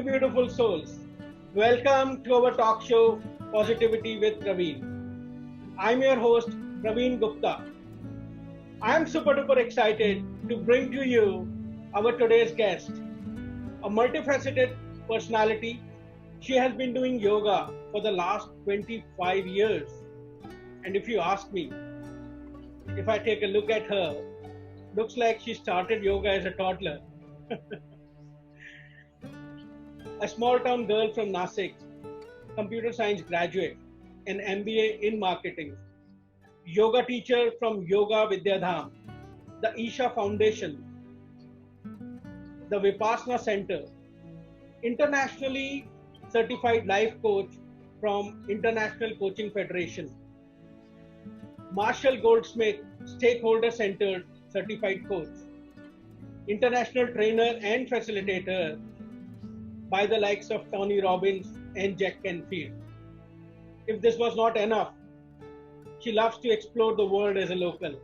beautiful souls. Welcome to our talk show, Positivity with Praveen. I'm your host, Praveen Gupta. I'm super duper excited to bring to you our today's guest, a multifaceted personality. She has been doing yoga for the last 25 years. And if you ask me, if I take a look at her, looks like she started yoga as a toddler. A small town girl from Nasik, computer science graduate, an MBA in marketing, yoga teacher from Yoga Vidyadham, the Isha Foundation, the Vipassana Center, internationally certified life coach from International Coaching Federation, Marshall Goldsmith stakeholder centered certified coach, international trainer and facilitator by the likes of Tony Robbins and Jack Canfield. If this was not enough, she loves to explore the world as a local,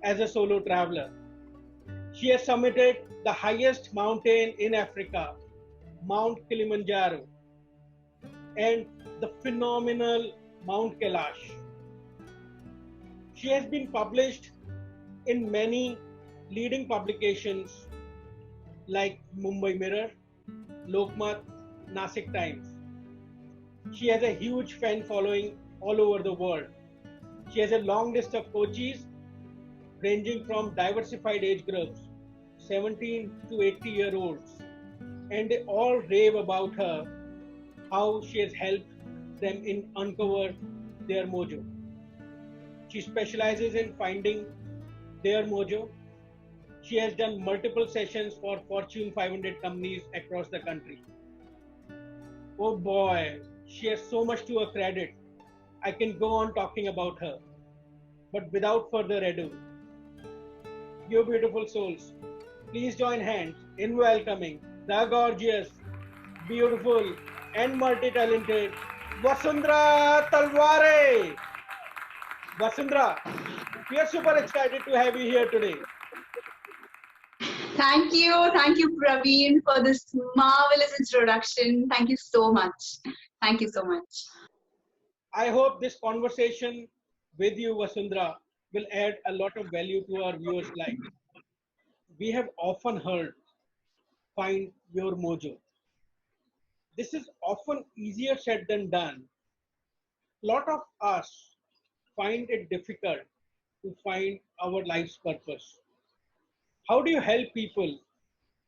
as a solo traveler. She has summited the highest mountain in Africa, Mount Kilimanjaro, and the phenomenal Mount Kailash. She has been published in many leading publications like Mumbai Mirror, Lokmat, Nasik Times. She has a huge fan following all over the world. She has a long list of coaches ranging from diversified age groups, 17 to 80-year-olds, and they all rave about her, how she has helped them uncover their mojo. She specializes in finding their mojo. She has done multiple sessions for Fortune 500 companies across the country. Oh boy, she has so much to her credit. I can go on talking about her. But without further ado, you beautiful souls, please join hands in welcoming the gorgeous, beautiful, and multi-talented Vasundhara Talware. Vasundhara, we are super excited to have you here today. Thank you, Praveen, for this marvelous introduction. Thank you so much. Thank you so much. I hope this conversation with you, Vasundhara, will add a lot of value to our viewers' life. We have often heard, find your mojo. This is often easier said than done. A lot of us find it difficult to find our life's purpose. How do you help people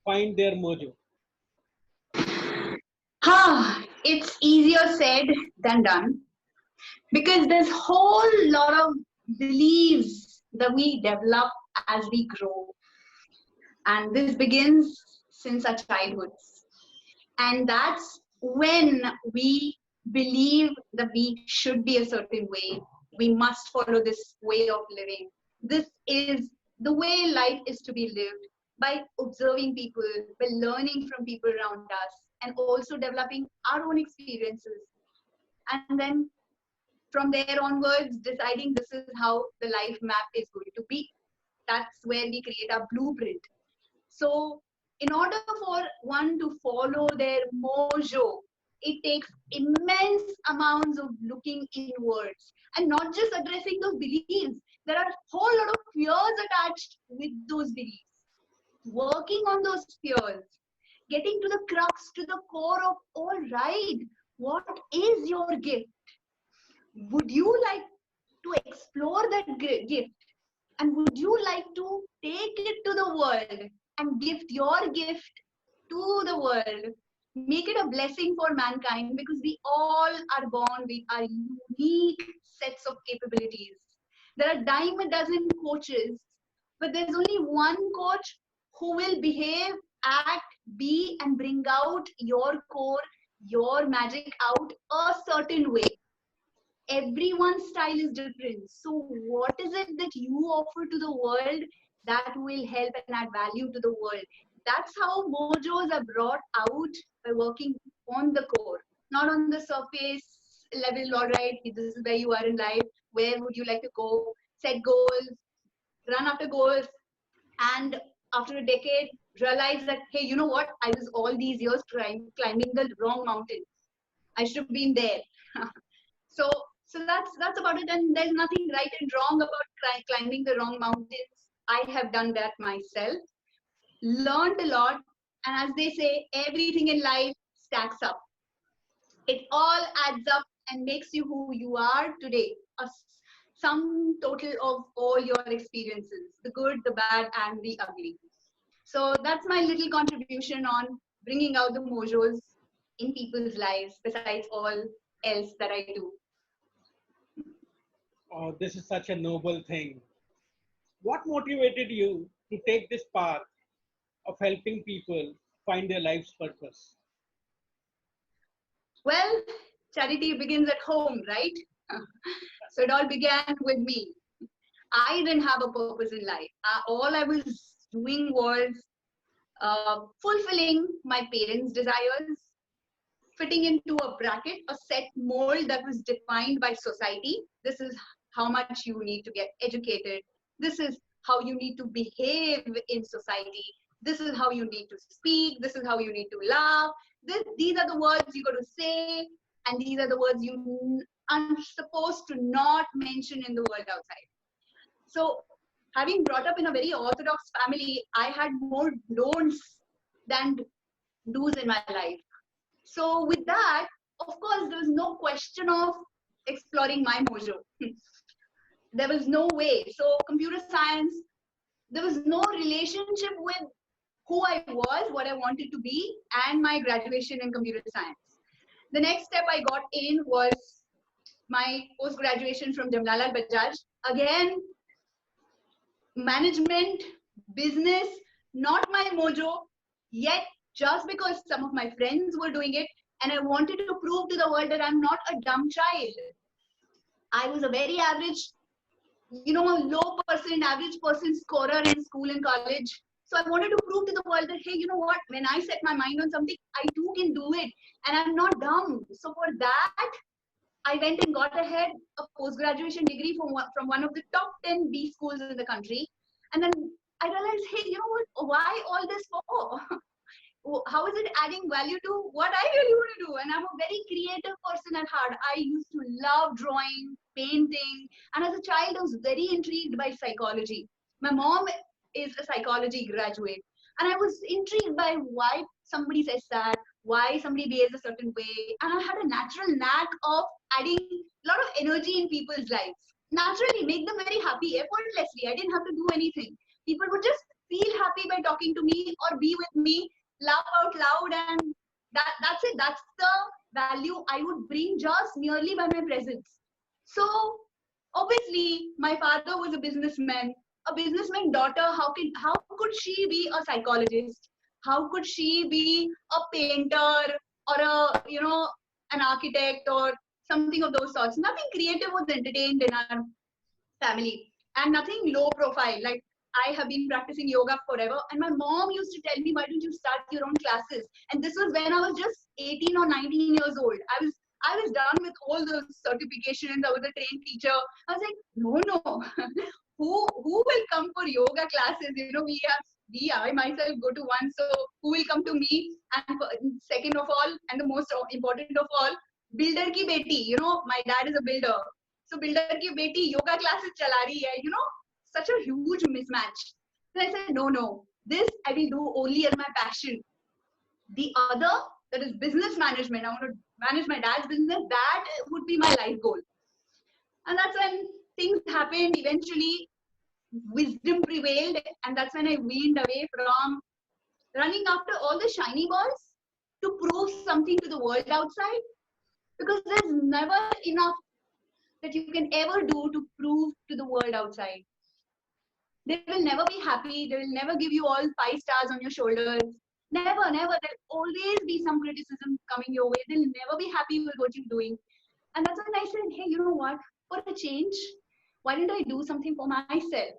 find their mojo? It's easier said than done because there's whole lot of beliefs that we develop as we grow, and this begins since our childhoods, and that's when we believe that we should be a certain way. We must follow this way of living. This is the way life is to be lived, by observing people, by learning from people around us, and also developing our own experiences. And then from there onwards, deciding this is how the life map is going to be. That's where we create our blueprint. So in order for one to follow their mojo, it takes immense amounts of looking inwards and not just addressing those beliefs. There are a whole lot of fears attached with those beliefs. Working on those fears, getting to the crux, to the core of, all right, what is your gift? Would you like to explore that gift? And would you like to take it to the world and gift your gift to the world? Make it a blessing for mankind, because we all are born with our unique sets of capabilities. There are dime a dozen coaches, but there's only one coach who will behave, act, be, and bring out your core, your magic out a certain way. Everyone's style is different. So what is it that you offer to the world that will help and add value to the world? That's how mojos are brought out, by working on the core, not on the surface level. All right, this is where you are in life. Where would you like to go? Set goals, run after goals, and after a decade, realize that, hey, you know what? I was all these years climbing the wrong mountain. I should have been there. so so that's about it. And there's nothing right and wrong about climbing the wrong mountains. I have done that myself, learned a lot, and as they say, everything in life stacks up. It all adds up and makes you who you are today. A sum total of all your experiences, the good, the bad, and the ugly. So that's my little contribution on bringing out the mojos in people's lives, besides all else that I do. Oh, this is such a noble thing. What motivated you to take this path of helping people find their life's purpose? Well, charity begins at home, right? So it all began with me. I didn't have a purpose in life. All I was doing was fulfilling my parents' desires, fitting into a bracket, a set mold that was defined by society. This is how much you need to get educated. This is how you need to behave in society. This is how you need to speak. This is how you need to laugh. These are the words you got to say, and these are the words you are supposed to not mention in the world outside. So, having brought up in a very orthodox family, I had more don'ts than do's in my life. So with that, of course, there was no question of exploring my mojo. There was no way. So computer science, there was no relationship with who I was, what I wanted to be, and my graduation in computer science. The next step I got in was my post-graduation from Jamnalal Bajaj. Again, management, business, not my mojo, yet just because some of my friends were doing it, and I wanted to prove to the world that I'm not a dumb child. I was a very average, low percent, average person scorer in school and college. So I wanted to prove to the world that, hey, you know what? When I set my mind on something, I too can do it, and I'm not dumb. So for that, I went and got ahead a post-graduation degree from one of the top 10 B schools in the country. And then I realized, hey, you know what? Why all this for? How is it adding value to what I really want to do? And I'm a very creative person at heart. I used to love drawing, painting. And as a child, I was very intrigued by psychology. My mom is a psychology graduate. And I was intrigued by why somebody says that, why somebody behaves a certain way. And I had a natural knack of adding a lot of energy in people's lives. Naturally, make them very happy, effortlessly. I didn't have to do anything. People would just feel happy by talking to me or be with me, laugh out loud, and that's it. That's the value I would bring just merely by my presence. So obviously, my father was a businessman daughter. How could she be a psychologist? How could she be a painter or an architect or something of those sorts? Nothing creative was entertained in our family, and nothing low profile. Like, I have been practicing yoga forever, and my mom used to tell me, why don't you start your own classes? And this was when I was just 18 or 19 years old. I was done with all those certifications. I was a trained teacher. I was like, no. who will come for yoga classes? I myself go to one, so who will come to me? And second of all, and the most important of all, builder ki beti. My dad is a builder. So builder ki beti yoga classes chala rahi hai, such a huge mismatch. Then I said, no, this I will do only as my passion. The other, that is business management, I want to manage my dad's business, that would be my life goal. And that's when things happened. Eventually, wisdom prevailed, and that's when I weaned away from running after all the shiny balls to prove something to the world outside, because there's never enough that you can ever do to prove to the world outside. They will never be happy. They will never give you all 5 stars on your shoulders. Never. There'll always be some criticism coming your way. They'll never be happy with what you're doing. And that's when I said, hey, you know what? For a change, why didn't I do something for myself?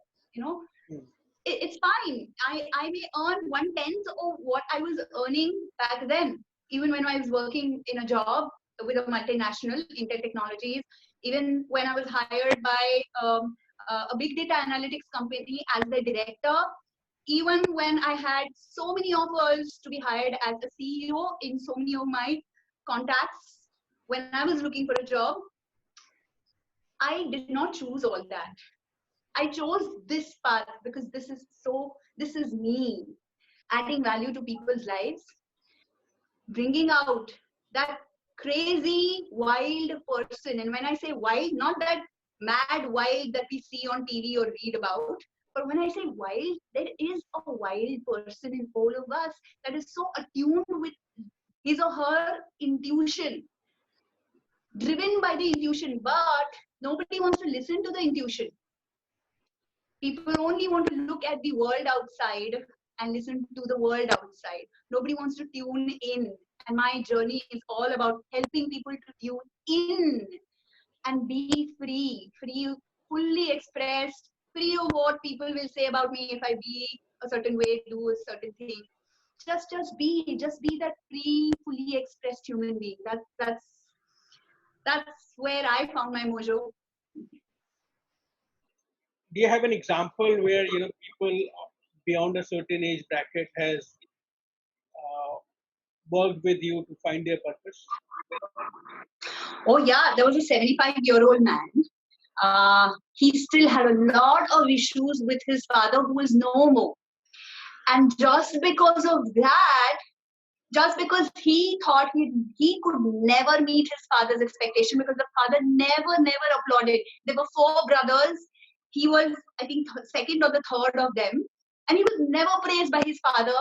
It's fine. I may earn 1/10 of what I was earning back then, even when I was working in a job with a multinational Intel Technologies, even when I was hired by a big data analytics company as the director. even when I had so many offers to be hired as a CEO in so many of my contacts, when I was looking for a job, I did not choose all that. I chose this path because this is me, adding value to people's lives, bringing out that crazy, wild person. And when I say wild, not that mad wild that we see on TV or read about, but when I say wild, there is a wild person in all of us that is so attuned with his or her intuition, driven by the intuition, but nobody wants to listen to the intuition. People only want to look at the world outside and listen to the world outside. Nobody wants to tune in. And my journey is all about helping people to tune in and be free, fully expressed, free of what people will say about me if I be a certain way, do a certain thing. Just be that free, fully expressed human being. That's where I found my mojo. Do you have an example where people beyond a certain age bracket has worked with you to find their purpose? Oh yeah, there was a 75-year-old man. He still had a lot of issues with his father who is no more. And just because of that, just because he thought he could never meet his father's expectation because the father never applauded. There were 4 brothers. He was, I think, second or the third of them. And he was never praised by his father,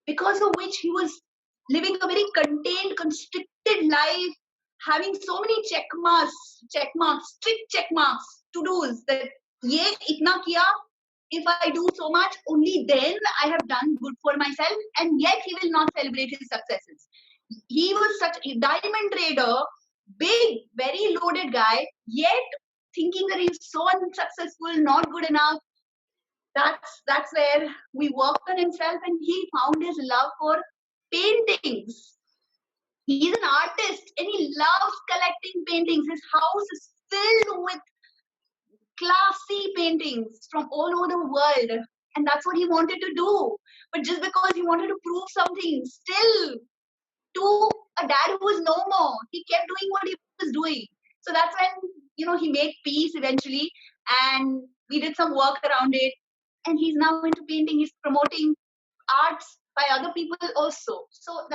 because of which he was living a very contained, constricted life, having so many check marks, strict check marks, to-dos that ye itna kiya, if I do so much, only then I have done good for myself, and yet he will not celebrate his successes. He was such a diamond trader, big, very loaded guy, yet thinking that he's so unsuccessful, not good enough. That's where we worked on himself, and he found his love for paintings. He's an artist and he loves collecting paintings. His house is filled with classy paintings from all over the world, and that's what he wanted to do. But just because he wanted to prove something still to a dad who was no more, he kept doing what he was doing. So that's when he made peace eventually, and we did some work around it, and he's now into painting. He's promoting arts by other people also. So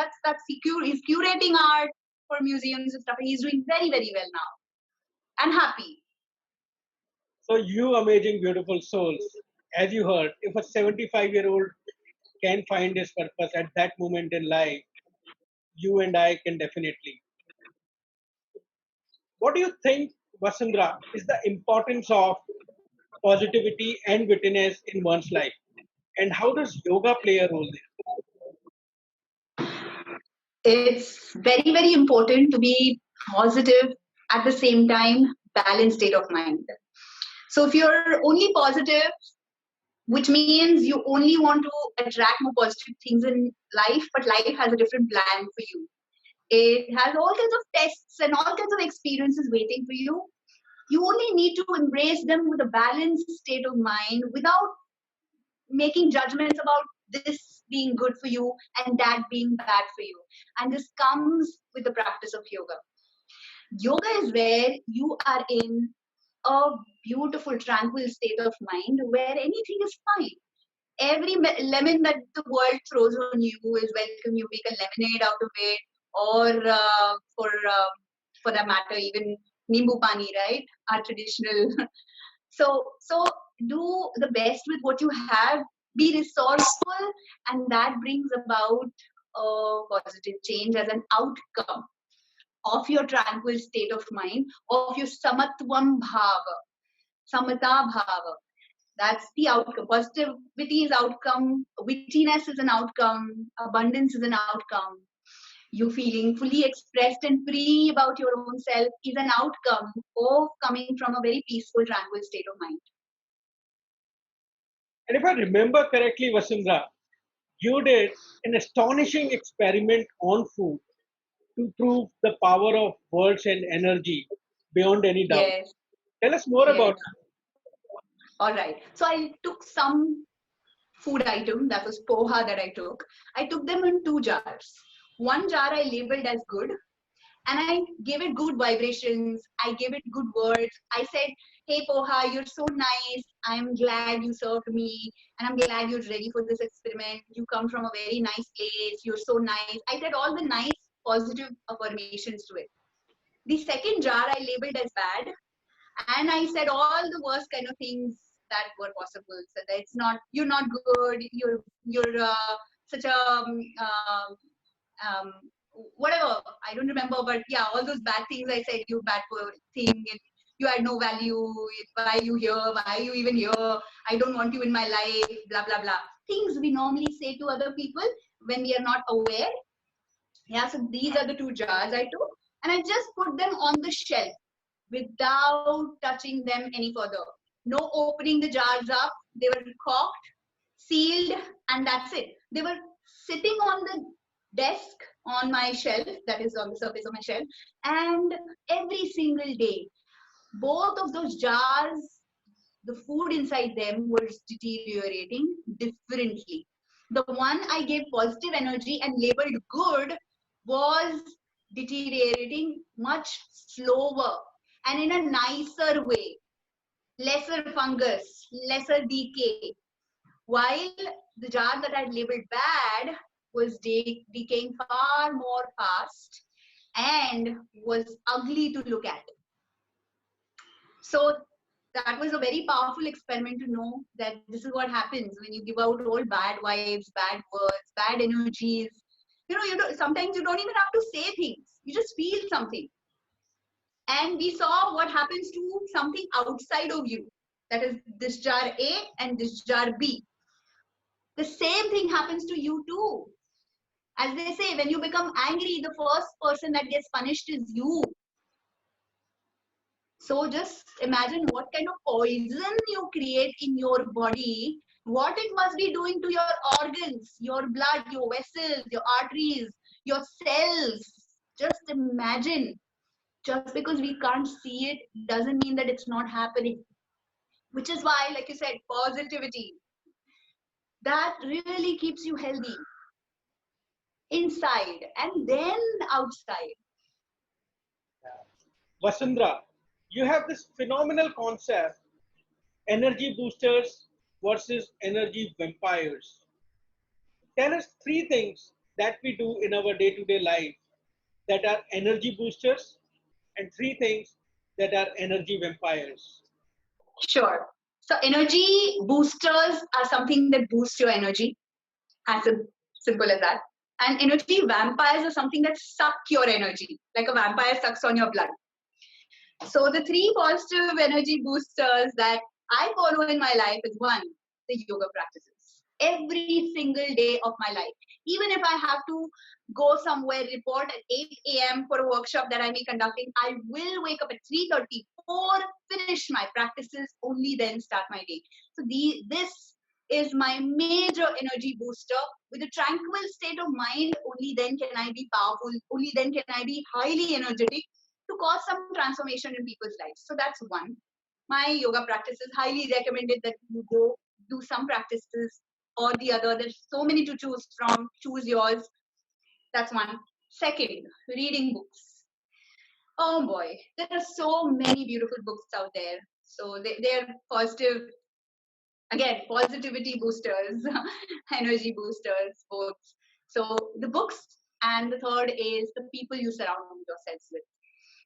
he's curating art for museums and stuff. He's doing very, very well now and happy. So you amazing, beautiful souls, as you heard, if a 75-year-old can find his purpose at that moment in life, you and I can definitely. What do you think, Vasundhara, is the importance of positivity and wittiness in one's life? And how does yoga play a role there? It's very, very important to be positive, at the same time balanced state of mind. So if you're only positive, which means you only want to attract more positive things in life, but life has a different plan for you. It has all kinds of tests and all kinds of experiences waiting for you. You only need to embrace them with a balanced state of mind without making judgments about this being good for you and that being bad for you. And this comes with the practice of yoga. Yoga is where you are in a beautiful, tranquil state of mind where anything is fine. Every lemon that the world throws on you is welcome. You make a lemonade out of it, or for that matter, even nimbu pani, right? Our traditional. So do the best with what you have. Be resourceful, and that brings about a positive change as an outcome of your tranquil state of mind, of your samatvam bhava, samata bhava. That's the outcome. Positivity is outcome. Wittiness is an outcome. Abundance is an outcome. You feeling fully expressed and free about your own self is an outcome of coming from a very peaceful, tranquil state of mind. And if I remember correctly, Vasundhara, you did an astonishing experiment on food to prove the power of words and energy beyond any doubt. Yes. Tell us more about All right. So I took some food item, that was poha that I took them in 2 jars. One jar I labeled as good, and I gave it good vibrations. I gave it good words. I said, hey poha, you're so nice. I'm glad you served me, and I'm glad you're ready for this experiment. You come from a very nice place. You're so nice. I said all the nice positive affirmations to it. The second jar I labeled as bad, and I said all the worst kind of things that were possible. So that it's not, you're not good. You're such a um, whatever, I don't remember, but yeah, all those bad things I said. You bad thing. You had no value. Why are you here? Why are you even here? I don't want you in my life. Blah blah blah. Things we normally say to other people when we are not aware. Yeah. So these are the 2 jars I took, and I just put them on the shelf without touching them any further. No opening the jars up. They were corked, sealed, and that's it. They were sitting on the desk on my shelf, that is on the surface of my shelf, and every single day, both of those jars, the food inside them was deteriorating differently. The one I gave positive energy and labeled good was deteriorating much slower and in a nicer way, lesser fungus, lesser decay. While the jar that I labeled bad was decaying far more fast and was ugly to look at. So that was a very powerful experiment to know that this is what happens when you give out all bad vibes, bad words, bad energies. Sometimes you don't even have to say things. You just feel something. And we saw what happens to something outside of you. That is this jar A and this jar B. The same thing happens to you too. As they say, when you become angry, the first person that gets punished is you. So just imagine what kind of poison you create in your body, what it must be doing to your organs, your blood, your vessels, your arteries, your cells. Just imagine. Just because we can't see it doesn't mean that it's not happening. Which is why, like you said, positivity, that really keeps you healthy inside and then outside. Vasundhara, you have this phenomenal concept, energy boosters versus energy vampires. Tell us 3 things that we do in our day-to-day life that are energy boosters and 3 things that are energy vampires. Sure. So energy boosters are something that boosts your energy, as simple as that. And energy vampires are something that suck your energy, like a vampire sucks on your blood. So the 3 positive energy boosters that I follow in my life is 1, the yoga practices. Every single day of my life. Even if I have to go somewhere, report at 8 a.m. for a workshop that I may be conducting, I will wake up at 3:30, finish my practices, only then start my day. So this is my major energy booster. With a tranquil state of mind, only then can I be powerful, only then can I be highly energetic to cause some transformation in people's lives. So that's 1. My yoga practice is highly recommended that you go do some practices or the other. There's so many to choose from. Choose yours. That's 1. Second, reading books. Oh boy, there are so many beautiful books out there. So they're positive, again, positivity boosters, energy boosters, both. So the books, and the third is the people you surround yourselves with.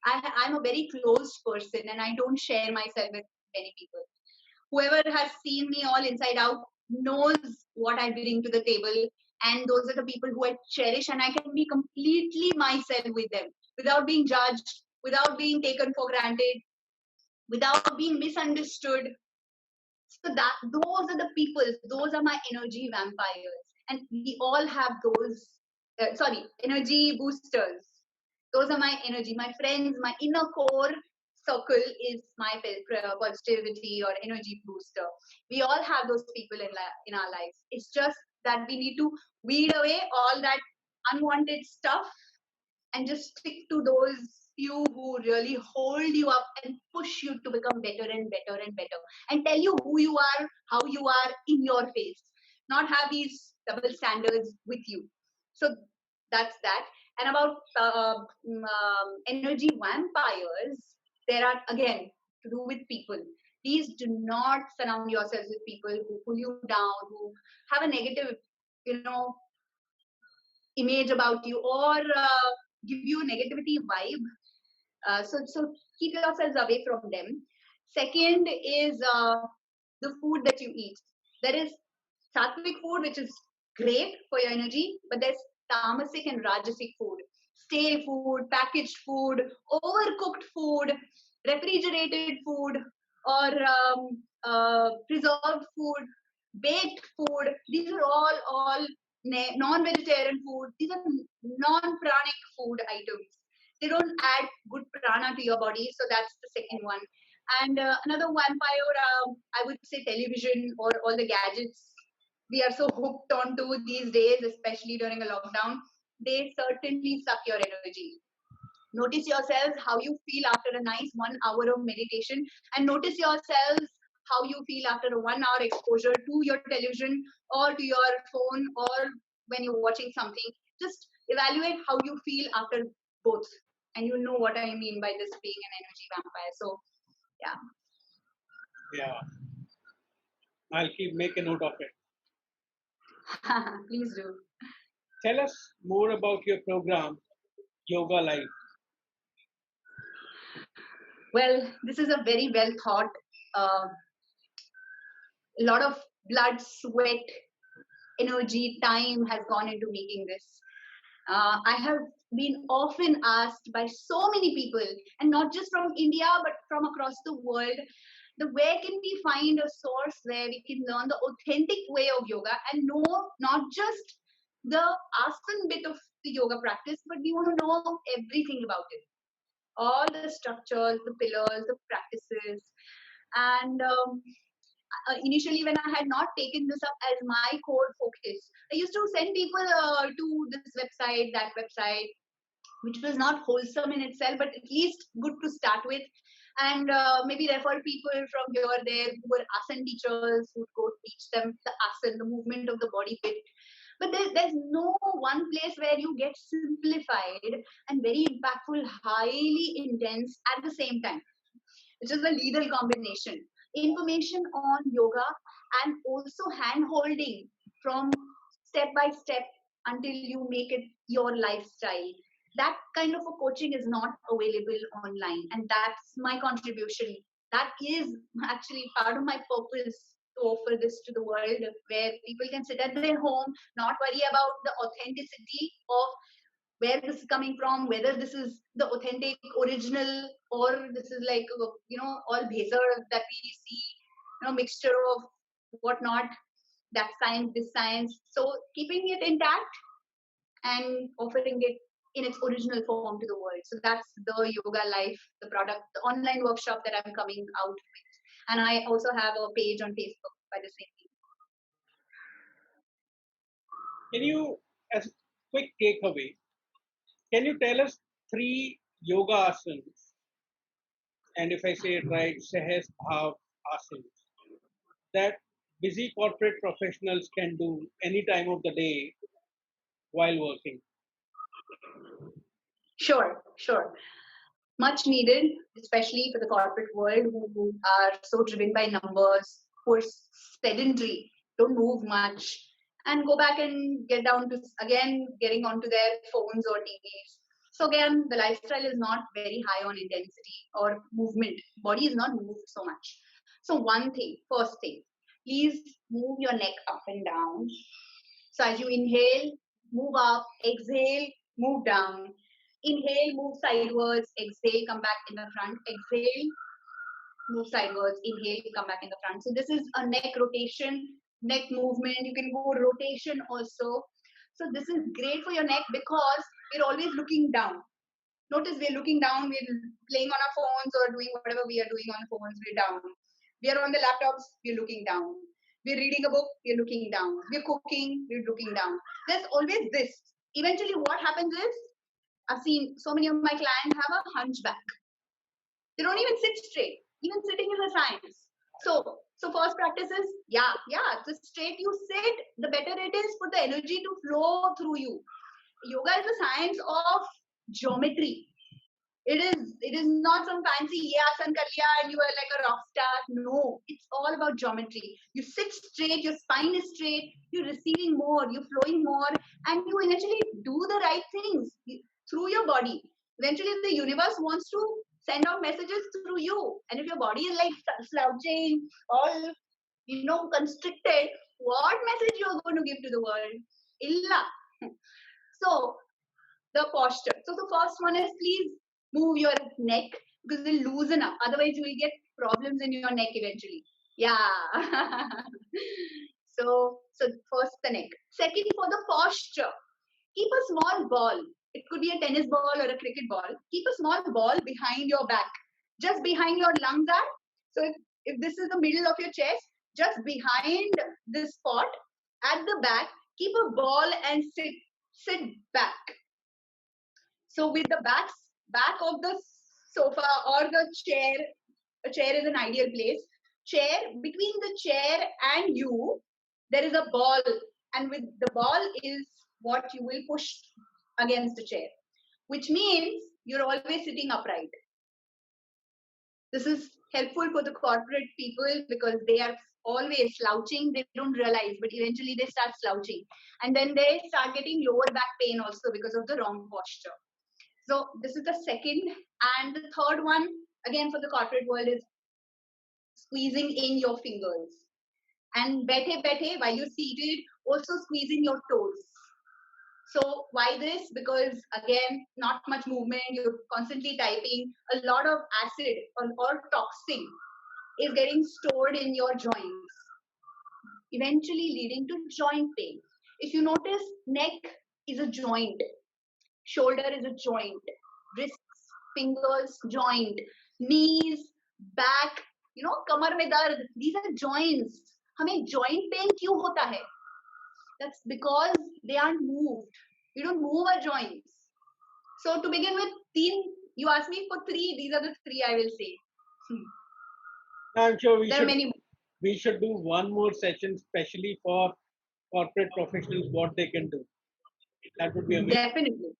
I'm a very closed person and I don't share myself with many people. Whoever has seen me all inside out knows what I bring to the table. And those are the people who I cherish, and I can be completely myself with them without being judged, without being taken for granted, without being misunderstood. So those are the people, those are my energy vampires. And we all have those, energy boosters. Those are my energy, my friends, my inner core circle is my positivity or energy booster. We all have those people in our lives. It's just that we need to weed away all that unwanted stuff and just stick to those few who really hold you up and push you to become better and better and better and tell you who you are, how you are in your face. not have these double standards with you. So that's that. And about energy vampires, there are again to do with people. Please do not surround yourselves with people who pull you down, who have a negative, image about you, or give you a negativity vibe. So keep yourselves away from them. Second is the food that you eat. There is sattvic food, which is great for your energy, but there's tamasic and rajasic food. Stale food, packaged food, overcooked food, refrigerated food, or preserved food, baked food. These are all non-vegetarian food. These are non-pranic food items. They don't add good prana to your body. So that's the second one. And another vampire, I would say television or all the gadgets we are so hooked onto these days, especially during a lockdown. They certainly suck your energy. Notice yourselves how you feel after a nice 1 hour of meditation, and notice yourselves how you feel after a 1 hour exposure to your television or to your phone, or when you're watching something. Just evaluate how you feel after both, and you know what I mean by this being an energy vampire. So Yeah, I'll make a note of it. Please do. Tell us more about your program, Yoga Life. Well, this is a very well thought. A lot of blood, sweat, energy, time has gone into making this. I have been often asked by so many people, and not just from India, but from across the world, where can we find a source where we can learn the authentic way of yoga and know not just the asana bit of the yoga practice, but we want to know everything about it. All the structures, the pillars, the practices. And initially, when I had not taken this up as my core focus, I used to send people to this website, that website, which was not wholesome in itself, but at least good to start with. And maybe refer people from here or there who were asana teachers who would go teach them the asana, the movement of the body bit. But there's no one place where you get simplified and very impactful, highly intense at the same time, which is a lethal combination. Information on yoga and also hand holding from step by step until you make it your lifestyle. That kind of a coaching is not available online, and that's my contribution. That is actually part of my purpose, to offer this to the world, where people can sit at their home, not worry about the authenticity of where this is coming from, whether this is the authentic original, or this is like all bhezar that we see, mixture of whatnot, that science, this science. So keeping it intact and offering it in its original form to the world. So that's the Yoga Life, the product, the online workshop that I'm coming out with. And I also have a page on Facebook by the same name. Can you, as a quick takeaway, can you tell us 3 yoga asanas? And if I say it right, Sahas Bhav asanas that busy corporate professionals can do any time of the day while working. Sure. Much needed, especially for the corporate world who are so driven by numbers, who are sedentary, don't move much, and go back and get down to again getting onto their phones or TVs. So again, the lifestyle is not very high on intensity or movement. Body is not moved so much. So first thing, please move your neck up and down. So as you inhale, move up, exhale, move down. Inhale, move sideways, exhale, come back in the front, exhale, move sideways, inhale, come back in the front. So this is a neck rotation, neck movement. You can go rotation also. So this is great for your neck because we're always looking down. Notice we're looking down, we're playing on our phones or doing whatever we are doing on phones, we're down. We are on the laptops, we're looking down. We're reading a book, we're looking down. We're cooking, we're looking down. There's always this. Eventually what happens is, I've seen so many of my clients have a hunchback. They don't even sit straight. Even sitting is a science. So first practice is The straight you sit, the better it is for the energy to flow through you. Yoga is a science of geometry. It is not some fancy asan kar liya and you are like a rock star. No, it's all about geometry. You sit straight, your spine is straight, you're receiving more, you're flowing more, and you eventually do the right things through your body. Eventually, the universe wants to send out messages through you. And if your body is like slouching, all constricted, what message you're going to give to the world? Illa. So the posture. So the first one is please move your neck because it'll loosen up. Otherwise, you will get problems in your neck eventually. Yeah. so first the neck. Second, for the posture, keep a small ball. It could be a tennis ball or a cricket ball. Keep a small ball behind your back, just behind your lungs are. So if this is the middle of your chest, just behind this spot at the back, keep a ball and sit back. So with the back of the sofa or the chair, a chair is an ideal place. Chair, between the chair and you, there is a ball, and with the ball is what you will push against the chair, which means you're always sitting upright. This is helpful for the corporate people because they are always slouching. They don't realize, but eventually they start slouching. And then they start getting lower back pain also because of the wrong posture. So this is the second. And the third one, again for the corporate world, is squeezing in your fingers. And bethe, while you're seated, also squeezing your toes. So why this? Because again, not much movement, you're constantly typing, a lot of acid or toxin is getting stored in your joints, eventually leading to joint pain. If you notice, neck is a joint, shoulder is a joint, wrists, fingers, joint, knees, back, kamar mein dard, these are joints. हमें joint pain क्यों होता है? That's because they aren't moved. You don't move our joints. So to begin with, you asked me for 3. These are the 3 I will say. I'm sure we should do one more session specially for corporate professionals, what they can do. That would be amazing.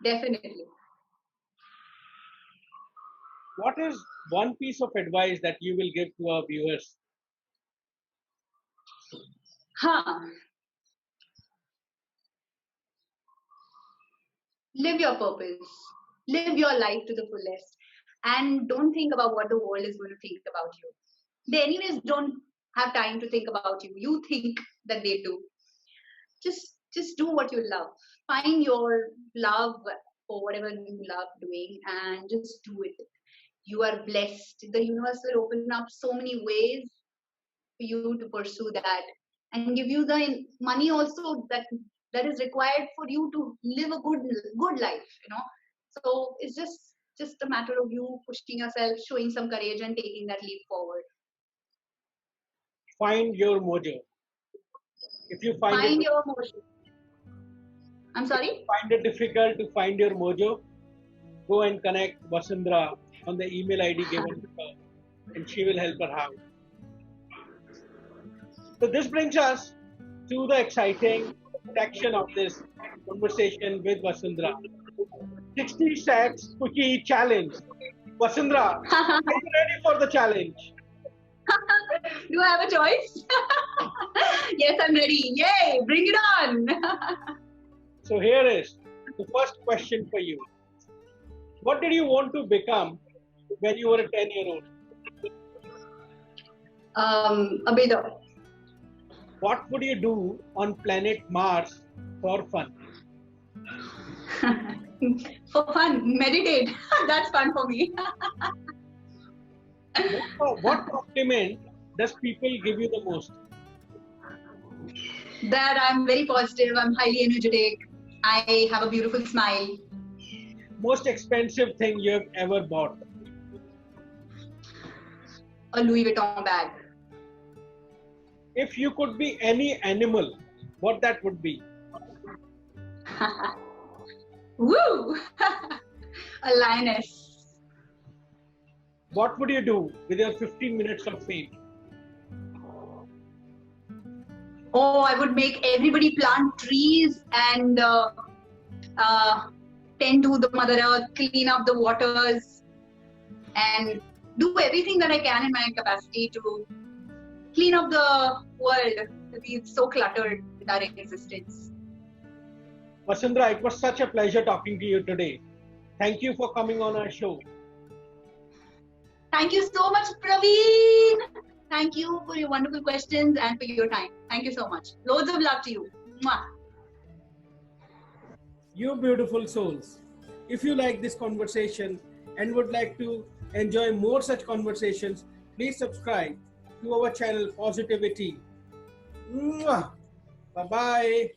Definitely. What is one piece of advice that you will give to our viewers? Live your purpose. Live your life to the fullest. And don't think about what the world is going to think about you. They anyways don't have time to think about you. You think that they do. Just do what you love. Find your love for whatever you love doing and just do it. You are blessed. The universe will open up so many ways for you to pursue that and give you the money also that is required for you to live a good life, So it's just a matter of you pushing yourself, showing some courage and taking that leap forward. Find your mojo. If you find your mojo. I'm sorry? If you find it difficult to find your mojo, go and connect Vasundhara on the email ID given to her, and she will help her out. So this brings us to the exciting section of this conversation with Vasundhara. 60 sets cookie challenge. Vasundhara, are you ready for the challenge? Do I have a choice? Yes, I'm ready. Yay, bring it on. So here is the first question for you. What did you want to become when you were a 10-year-old? A builder. What would you do on planet Mars for fun? For fun, meditate. That's fun for me. What compliment does people give you the most? That I'm very positive, I'm highly energetic, I have a beautiful smile. Most expensive thing you have ever bought? A Louis Vuitton bag. If you could be any animal, what that would be? Woo! A lioness. What would you do with your 15 minutes of fame? Oh, I would make everybody plant trees and tend to the Mother Earth, clean up the waters, and do everything that I can in my capacity to clean up the world. It's so cluttered with our existence. Vasundhara, it was such a pleasure talking to you today. Thank you for coming on our show. Thank you so much, Praveen. Thank you for your wonderful questions and for your time. Thank you so much. Loads of love to you. Mwah. You beautiful souls. If you like this conversation and would like to enjoy more such conversations, please subscribe to our channel PositiWitty. Bye bye.